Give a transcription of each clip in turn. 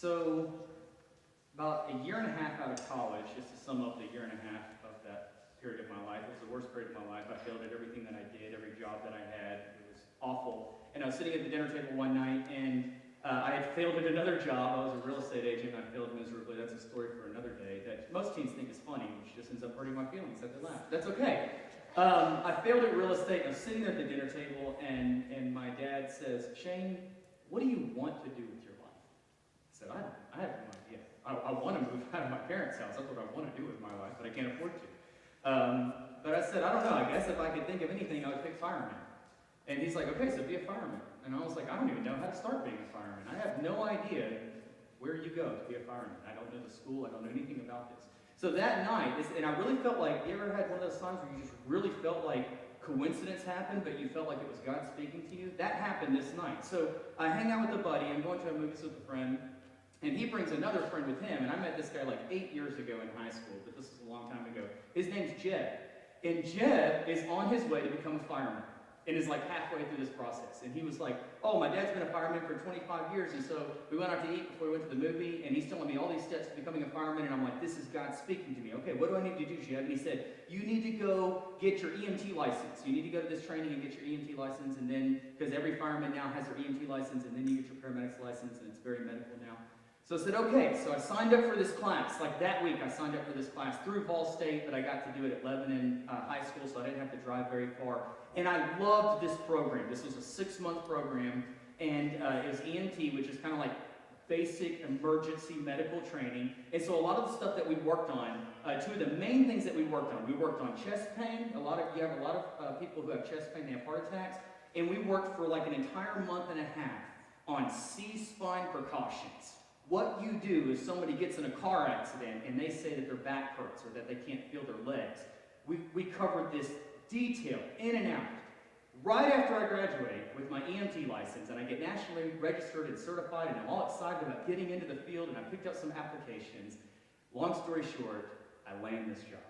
So, about a year and a half out of college, just to sum up the year and a half of that period of my life, it was the worst period of my life. I failed at everything that I did, every job that I had. It was awful. And I was sitting at the dinner table one night, and I had failed at another job. I was a real estate agent, and I failed miserably. That's a story for another day that most teens think is funny, which just ends up hurting my feelings at the laugh. That's okay. I failed at real estate, and I was sitting there at the dinner table, and my dad says, "Shane, what do you want to do with your life?" I said, I have no idea. I want to move out of my parents' house. That's what I want to do with my life, but I can't afford to. But I said, I don't know. I guess if I could think of anything, I would pick fireman. And he's like, okay, so be a fireman. And I was like, I don't even know how to start being a fireman. I have no idea where you go to be a fireman. I don't know the school. I don't know anything about this. So that night, and I really felt like, you ever had one of those times where you just really felt like coincidence happened, but you felt like it was God speaking to you? That happened this night. So I hang out with a buddy. I'm going to a movies with a friend. And he brings another friend with him, and I met this guy like 8 years ago in high school, but this is a long time ago. His name's Jeb. And Jeb is on his way to become a fireman, and is like halfway through this process. And he was like, oh, my dad's been a fireman for 25 years, and so we went out to eat before we went to the movie, and he's telling me all these steps to becoming a fireman, and I'm like, this is God speaking to me. Okay, what do I need to do, Jeb? And he said, you need to go get your EMT license. You need to go to this training and get your EMT license, and then, because every fireman now has their EMT license, and then you get your paramedics license, and it's very medical now. So I said, okay, so I signed up for this class. Like that week, I signed up for this class through Ball State, but I got to do it at Lebanon High School, so I didn't have to drive very far. And I loved this program. This was a 6-month program, and it was EMT, which is kind of like basic emergency medical training. And so a lot of the stuff that we worked on, two of the main things that we worked on chest pain. You have a lot of people who have chest pain, they have heart attacks. And we worked for like an entire month and a half on C-spine precautions. What you do if somebody gets in a car accident and they say that their back hurts or that they can't feel their legs. We covered this detail in and out. Right after I graduate with my EMT license and I get nationally registered and certified and I'm all excited about getting into the field and I picked up some applications. Long story short, I land this job.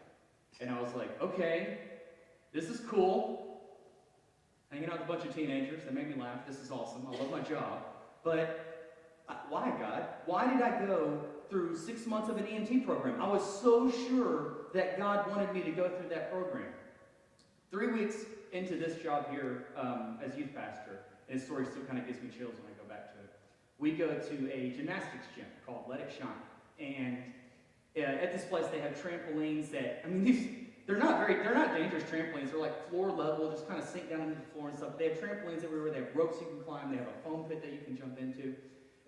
And I was like, okay, this is cool. Hanging out with a bunch of teenagers, they make me laugh. This is awesome. I love my job. But why, God? Why did I go through 6 months of an EMT program? I was so sure that God wanted me to go through that program. 3 weeks into this job here as youth pastor, and his story still kind of gives me chills when I go back to it. We go to a gymnastics gym called Let It Shine. And at this place they have trampolines that, they're not dangerous trampolines. They're like floor level, just kind of sink down into the floor and stuff. They have trampolines everywhere. They have ropes you can climb. They have a foam pit that you can jump into.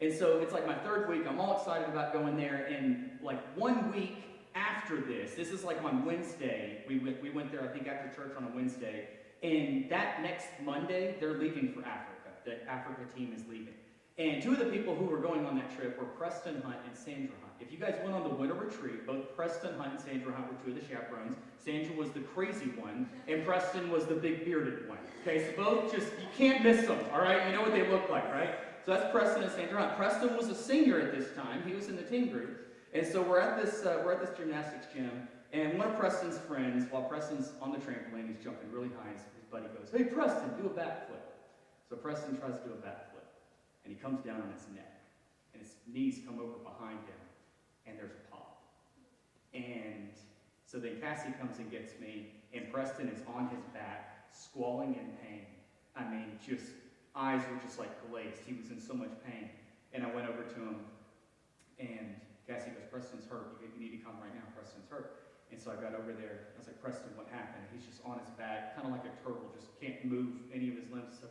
And so it's like my 3rd week. I'm all excited about going there. And like 1 week after this is like on Wednesday. We went there, I think, after church on a Wednesday. And that next Monday, they're leaving for Africa. The Africa team is leaving. And 2 of the people who were going on that trip were Preston Hunt and Sandra Hunt. If you guys went on the winter retreat, both Preston Hunt and Sandra Hunt were 2 of the chaperones. Sandra was the crazy one, and Preston was the big bearded one. Okay, so both you can't miss them, all right? You know what they look like, right? So that's Preston and Sandra Hunt. Preston was a senior at this time. He was in the team group. And so we're at this gymnastics gym, and one of Preston's friends, while Preston's on the trampoline, he's jumping really high, his buddy goes, hey, Preston, do a backflip. So Preston tries to do a backflip, and he comes down on his neck, and his knees come over behind him, and there's a pop. And so then Cassie comes and gets me, and Preston is on his back, squalling in pain. Just eyes were just like glazed. He was in so much pain. And I went over to him, and Cassie goes, Preston's hurt. You need to come right now. Preston's hurt. And so I got over there. I was like, Preston, what happened? He's just on his back, kind of like a turtle, just can't move any of his limbs.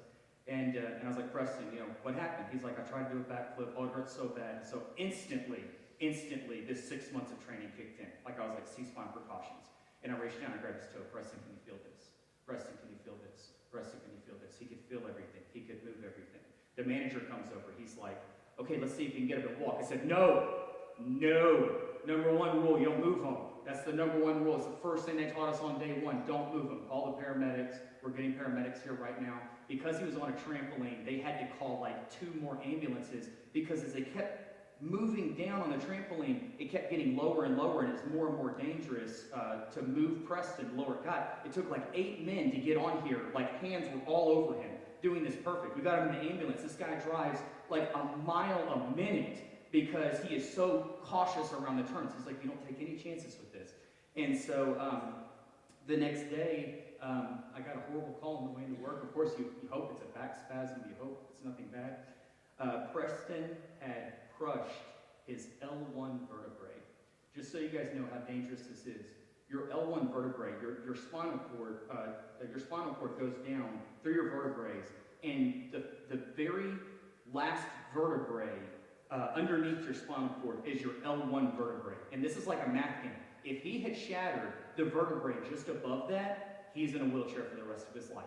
And I was like, Preston, what happened? He's like, I tried to do a backflip. Oh, it hurts so bad. So instantly, this 6 months of training kicked in. Like I was like, C-spine precautions. And I reached down and grabbed his toe. Preston, can you feel this? Preston, can you feel this? Preston, can you feel this? He could feel everything. He could move everything. The manager comes over. He's like, okay, let's see if you can get him to walk. I said, no. Number 1 rule, you don't move him. That's the number 1 rule. It's the first thing they taught us on day 1. Don't move him. Call the paramedics. We're getting paramedics here right now. Because he was on a trampoline, they had to call like 2 more ambulances because as they kept moving down on the trampoline, it kept getting lower and lower, and it's more and more dangerous to move Preston lower. God, it took like 8 men to get on here. Like hands were all over him, doing this perfect. We got him in the ambulance. This guy drives like a mile a minute because he is so cautious around the turns. He's like, you don't take any chances with this. And so the next day, I got a horrible call on the way into work. Of course, you hope it's a back spasm. You hope it's nothing bad. Preston had crushed his L1 vertebrae. Just so you guys know how dangerous this is. Your L1 vertebrae, your spinal cord goes down through your vertebrae, and the very last vertebrae underneath your spinal cord is your L1 vertebrae. And this is like a math game. If he had shattered the vertebrae just above that, he's in a wheelchair for the rest of his life.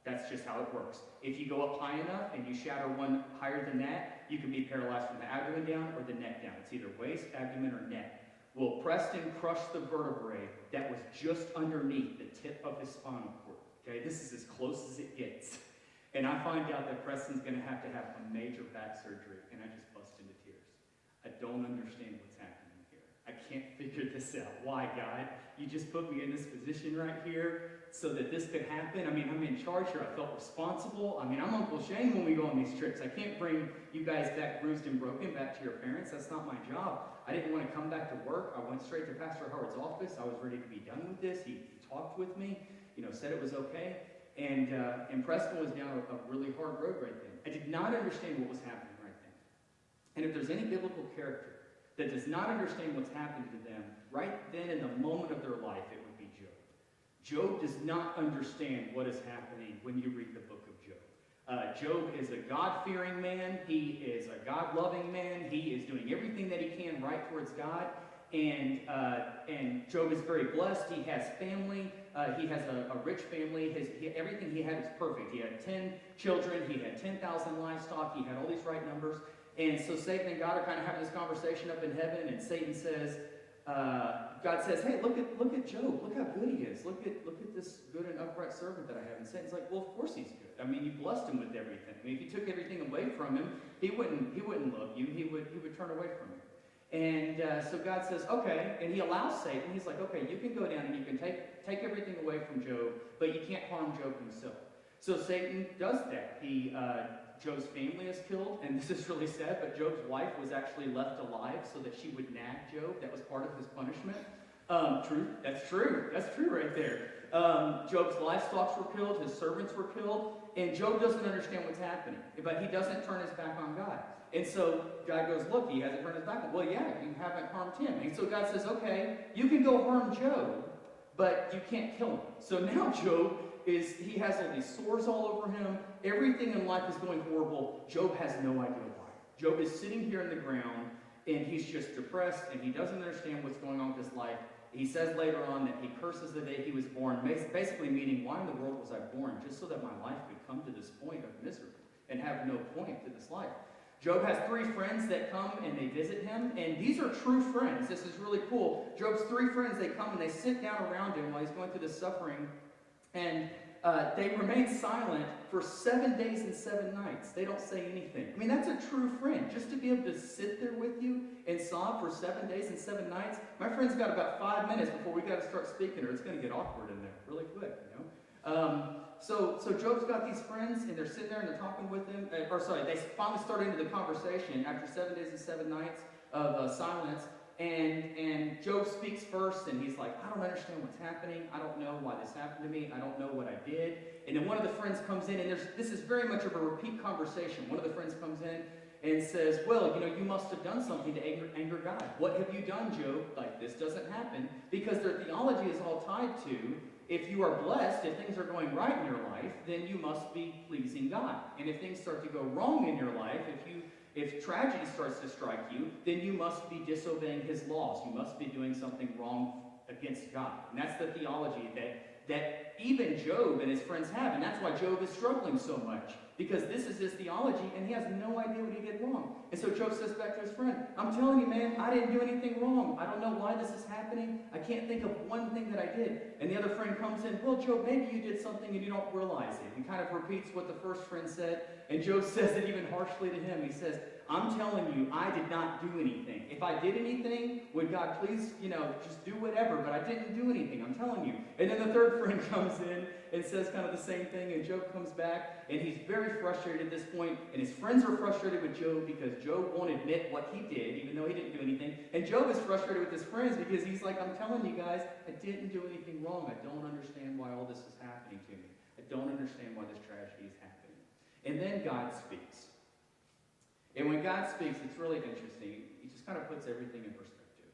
That's just how it works. If you go up high enough and you shatter one higher than that, you can be paralyzed from the abdomen down or the neck down. It's either waist, abdomen, or neck. Well, Preston crushed the vertebrae that was just underneath the tip of his spinal cord. Okay, this is as close as it gets. And I find out that Preston's going to have a major back surgery, and I just bust into tears. I don't understand what's happening here. I can't figure this out. Why, God? You just put me in this position right here so that this could happen? I mean, I'm in charge here. I felt responsible. I mean, I'm Uncle Shane when we go on these trips. I can't bring you guys back bruised and broken back to your parents. That's not my job. I didn't want to come back to work. I went straight to Pastor Howard's office. I was ready to be done with this. He talked with me, said it was okay. And Preston was down a really hard road right then. I did not understand what was happening right then. And if there's any biblical character that does not understand what's happening to them right then in the moment of their life, it would be Job. Job does not understand what is happening when you read the book of Job. Job is a God-fearing man. He is a God-loving man. He is doing everything that he can right towards God. And Job is very blessed. He has family. He has a rich family. Everything he had was perfect. He had 10 children. He had 10,000 livestock. He had all these right numbers. And so Satan and God are kind of having this conversation up in heaven. And Satan says, God says, hey, look at Job. Look how good he is. Look at this good and upright servant that I have. And Satan's like, well, of course he's good. I mean, you blessed him with everything. I mean, if you took everything away from him, he wouldn't love you. He would turn away from you. And so God says, okay, and he allows Satan. He's like, okay, you can go down and you can take everything away from Job, but you can't harm Job himself. So Satan does that. Job's family is killed, and this is really sad, but Job's wife was actually left alive so that she would nag Job. That was part of his punishment. True. That's true. That's true right there. Job's livestock were killed, his servants were killed, and Job doesn't understand what's happening, but he doesn't turn his back on God. And so God goes, look, he hasn't turned his back on. Well, yeah, you haven't harmed him. And so God says, okay, you can go harm Job, but you can't kill him. So now Job he has all these sores all over him. Everything in life is going horrible. Job has no idea why. Job is sitting here in the ground, and he's just depressed, and he doesn't understand what's going on with his life. He says later on that he curses the day he was born, basically meaning, why in the world was I born? Just so that my life could come to this point of misery and have no point to this life. Job has 3 friends that come and they visit him, and these are true friends. This is really cool. Job's 3 friends, they come and they sit down around him while he's going through this suffering, and they remain silent for 7 days and 7 nights. They don't say anything. I mean, that's a true friend. Just to be able to sit there with you and sob for 7 days and 7 nights. My friend's got about 5 minutes before we got to start speaking, or it's going to get awkward in there really quick, So Job's got these friends, and they're sitting there and they're talking with him. They finally start into the conversation after 7 days and 7 nights of silence. And Job speaks first, and he's like, I don't understand what's happening. I don't know why this happened to me. I don't know what I did. And then one of the friends comes in, and this is very much of a repeat conversation. One of the friends comes in and says, well, you must have done something to anger God. What have you done, Job? Like, this doesn't happen. Because their theology is all tied to, if you are blessed, if things are going right in your life, then you must be pleasing God. And if things start to go wrong in your life, if tragedy starts to strike you, then you must be disobeying his laws. You must be doing something wrong against God. And that's the theology that even Job and his friends have. And that's why Job is struggling so much. Because this is his theology, and he has no idea what he did wrong. And so Job says back to his friend, I'm telling you, man, I didn't do anything wrong. I don't know why this is happening. I can't think of one thing that I did. And the other friend comes in, well, Job, maybe you did something and you don't realize it. He kind of repeats what the first friend said. And Job says it even harshly to him. He says, I'm telling you, I did not do anything. If I did anything, would God please, just do whatever, but I didn't do anything, I'm telling you. And then the third friend comes in and says kind of the same thing, and Job comes back, and he's very frustrated at this point, and his friends are frustrated with Job because Job won't admit what he did, even though he didn't do anything. And Job is frustrated with his friends because he's like, I'm telling you guys, I didn't do anything wrong. I don't understand why all this is happening to me. I don't understand why this tragedy is happening. And then God speaks. And when God speaks, it's really interesting. He just kind of puts everything in perspective.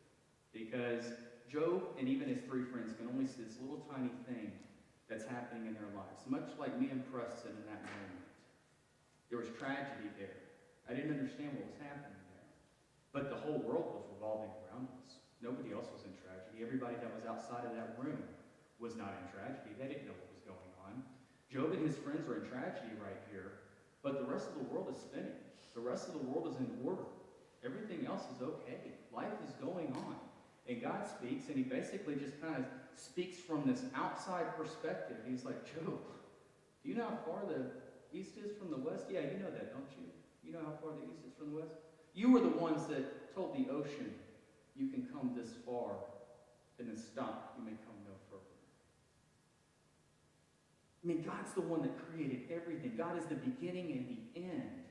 Because Job and even his three friends can only see this little tiny thing that's happening in their lives. Much like me and Preston in that moment. There was tragedy there. I didn't understand what was happening there. But the whole world was revolving around us. Nobody else was in tragedy. Everybody that was outside of that room was not in tragedy. They didn't know what was going on. Job and his friends are in tragedy right here. But the rest of the world is spinning. The rest of the world is in order. Everything else is okay. Life is going on. And God speaks, and he basically just kind of speaks from this outside perspective. He's like, Job, do you know how far the east is from the west? Yeah, you know that, don't you? You know how far the east is from the west? You were the ones that told the ocean, you can come this far, and then stop. You may come no further. I mean, God's the one that created everything. God is the beginning and the end.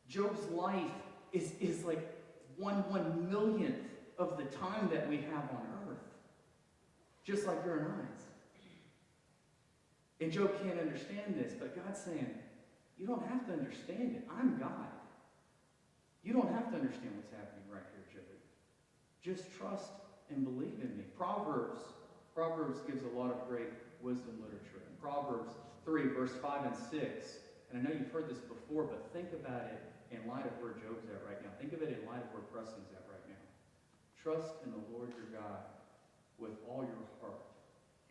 Job's life is like 1/1,000,000th of the time that we have on earth. Just like your and I's. And Job can't understand this, but God's saying, you don't have to understand it. I'm God. You don't have to understand what's happening right here, Job. Just trust and believe in me. Proverbs gives a lot of great wisdom literature. In Proverbs 3, verse 5 and 6, and I know you've heard this before, but think about it in light of where Job's at right now. Think of it in light of where Preston's at right now. Trust in the Lord your God with all your heart,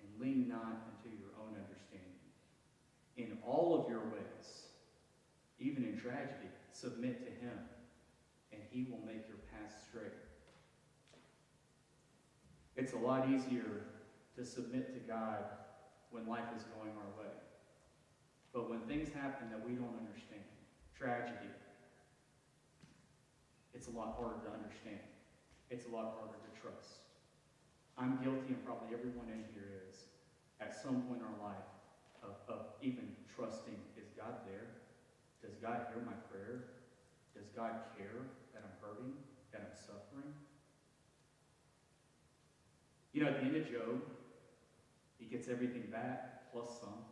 and lean not unto your own understanding. In all of your ways, even in tragedy, submit to him, and he will make your path straight. It's a lot easier to submit to God when life is going our way. But when things happen that we don't understand, tragedy, it's a lot harder to understand. It's a lot harder to trust. I'm guilty, and probably everyone in here is, at some point in our life, of even trusting, is God there? Does God hear my prayer? Does God care that I'm hurting, that I'm suffering? At the end of Job, he gets everything back, plus some.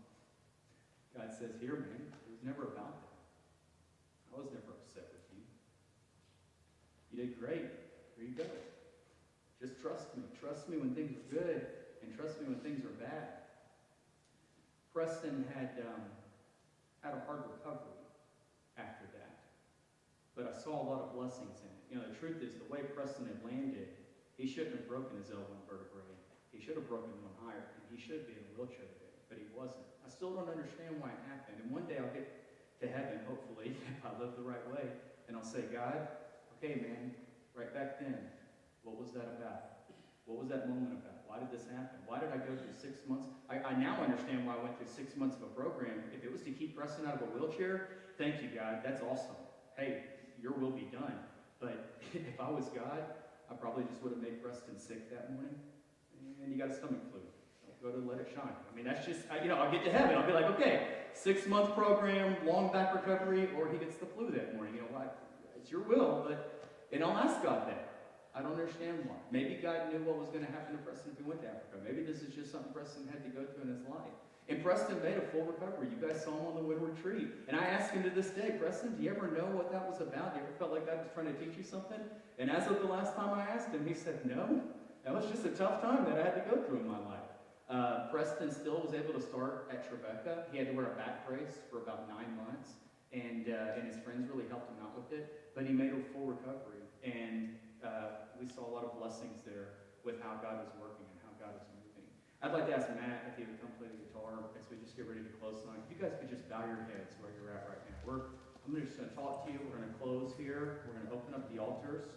God says, here, man, it was never about that. I was never upset with you. You did great. Here you go. Just trust me. Trust me when things are good, and trust me when things are bad. Preston had a hard recovery after that. But I saw a lot of blessings in it. The truth is, the way Preston had landed, he shouldn't have broken his L1 vertebrae. He should have broken one higher, and he should be in a wheelchair today, but he wasn't. I still don't understand why it happened. And one day I'll get to heaven, hopefully, if I live the right way, and I'll say, God, okay, man, right back then, what was that about? What was that moment about? Why did this happen? Why did I go through 6 months? I now understand why I went through 6 months of a program. If it was to keep Preston out of a wheelchair, thank you, God. That's awesome. Hey, your will be done. But if I was God, I probably just would have made Preston sick that morning. And you got a stomach flu. Go to Let It Shine. I mean, that's just, I'll get to heaven. I'll be like, okay, 6-month program, long back recovery, or he gets the flu that morning. It's your will, and I'll ask God that. I don't understand why. Maybe God knew what was going to happen to Preston if he went to Africa. Maybe this is just something Preston had to go through in his life. And Preston made a full recovery. You guys saw him on the Woodward Retreat. And I asked him to this day, Preston, do you ever know what that was about? Do you ever felt like God was trying to teach you something? And as of the last time I asked him, he said, no. That was just a tough time that I had to go through in my life. Preston still was able to start at Tribeca. He had to wear a back brace for about 9 months. And his friends really helped him out with it. But he made a full recovery. And we saw a lot of blessings there with how God was working and how God was moving. I'd like to ask Matt if he would come play the guitar as we just get ready to close tonight. If you guys could just bow your heads where you're at right now. I'm just going to talk to you. We're going to close here. We're going to open up the altars.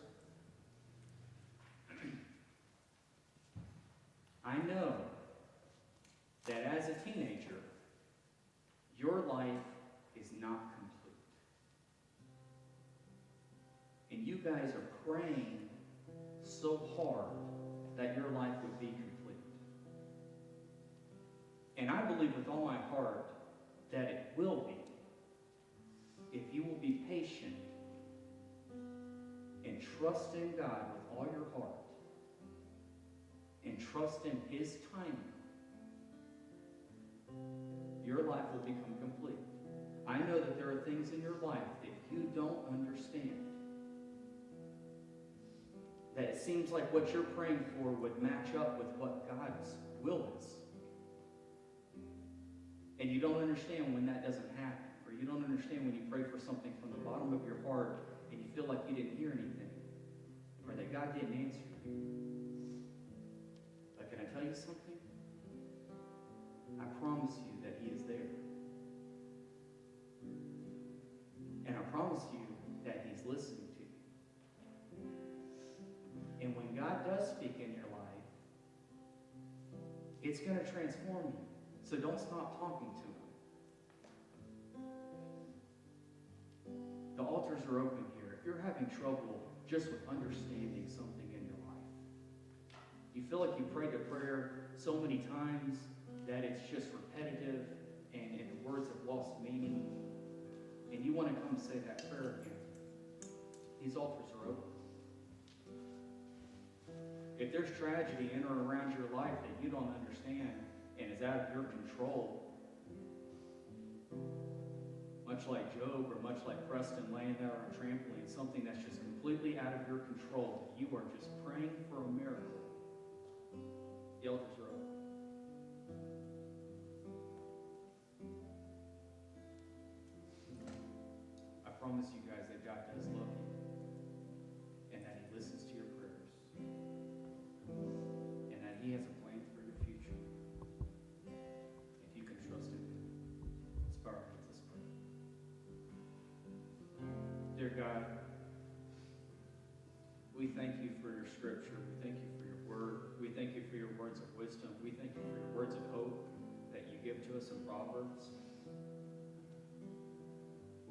I know that as a teenager, your life is not complete. guys are praying so hard that your life would be complete. And I believe with all my heart that it will be, if you will be patient and trust in God with all your heart and trust in His timing, your life will become complete. I know that there are things in your life that you don't understand. That it seems like what you're praying for would match up with what God's will is. And you don't understand when that doesn't happen. Or you don't understand when you pray for something from the bottom of your heart and you feel like you didn't hear anything. Or that God didn't answer you. But can I tell you something? I promise you that He is there. And I promise you that He's listening to you. And when God does speak in your life, it's going to transform you. So don't stop talking to Him. The altars are open here. If you're having trouble just with understanding something in your life, you feel like you prayed a prayer so many times that it's just repetitive and the words have lost meaning, and you want to come say that prayer again, these altars are open. If there's tragedy in or around your life that you don't understand and is out of your control, much like Job or much like Preston laying there on a trampoline, something that's just completely out of your control, you are just praying for a miracle, the altars are open. I promise you guys that God does love you and that He listens to your prayers and that He has a plan for your future if you can trust in Him. Let's bow our heads, let's pray. Dear God, we thank you for your scripture. We thank you for your word. We thank you for your words of wisdom. We thank you for your words of hope that you give to us in Proverbs.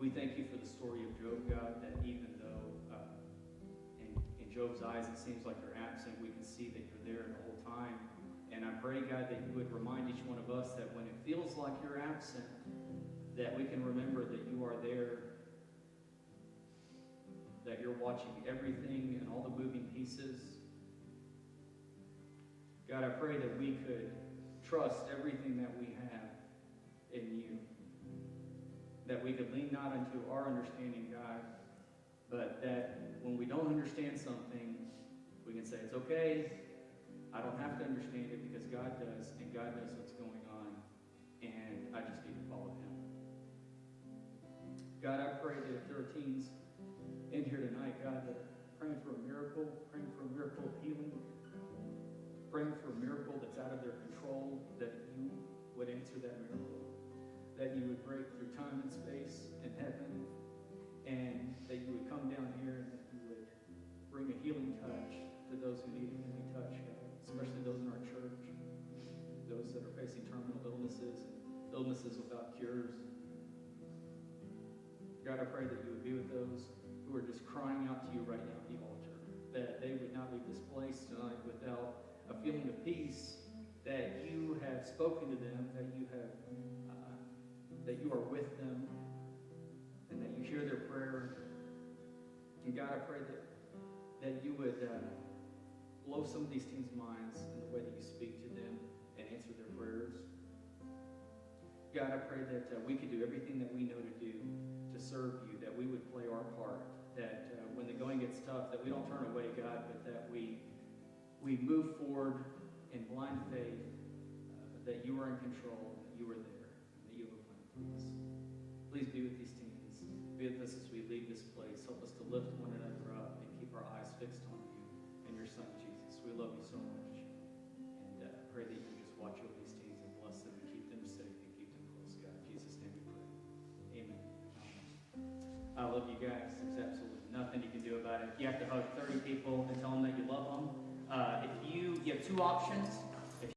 We thank you for the story of Job, God, that even though in Job's eyes it seems like you're absent, we can see that you're there the whole time. And I pray, God, that you would remind each one of us that when it feels like you're absent, that we can remember that you are there, that you're watching everything and all the moving pieces. God, I pray that we could trust everything that we have in you. That we could lean not unto our understanding, God, but that when we don't understand something, we can say, it's okay, I don't have to understand it because God does, and God knows what's going on, and I just need to follow Him. God, I pray that if there are teens in here tonight, God, that are praying for a miracle of healing, praying for a miracle that's out of their control, that you would answer that miracle. That you would break through time and space and heaven, and that you would come down here and that you would bring a healing touch to those who need a healing touch, God, especially those in our church, those that are facing terminal illnesses, illnesses without cures. God, I pray that you would be with those who are just crying out to you right now at the altar, that they would not leave this place tonight without a feeling of peace, that you have spoken to them, that you are with them, and that you hear their prayer. And God, I pray that you would blow some of these teens' minds in the way that you speak to them and answer their prayers. God, I pray that we could do everything that we know to do to serve you, that we would play our part, that when the going gets tough, that we don't turn away, God, but that we move forward in blind faith, that you are in control, that you are there, and that you have a plan for us. Please be with these teens. Be with us as we leave this place. Help us to lift one another up and keep our eyes fixed on you and your Son, Jesus. We love you so much. And pray that you would just watch over these teens and bless them and keep them safe and keep them close, God. In Jesus' name we pray. Amen. I love you guys. There's absolutely nothing you can do about it. You have to hug 30 people and tell them that you love them. If you have two options.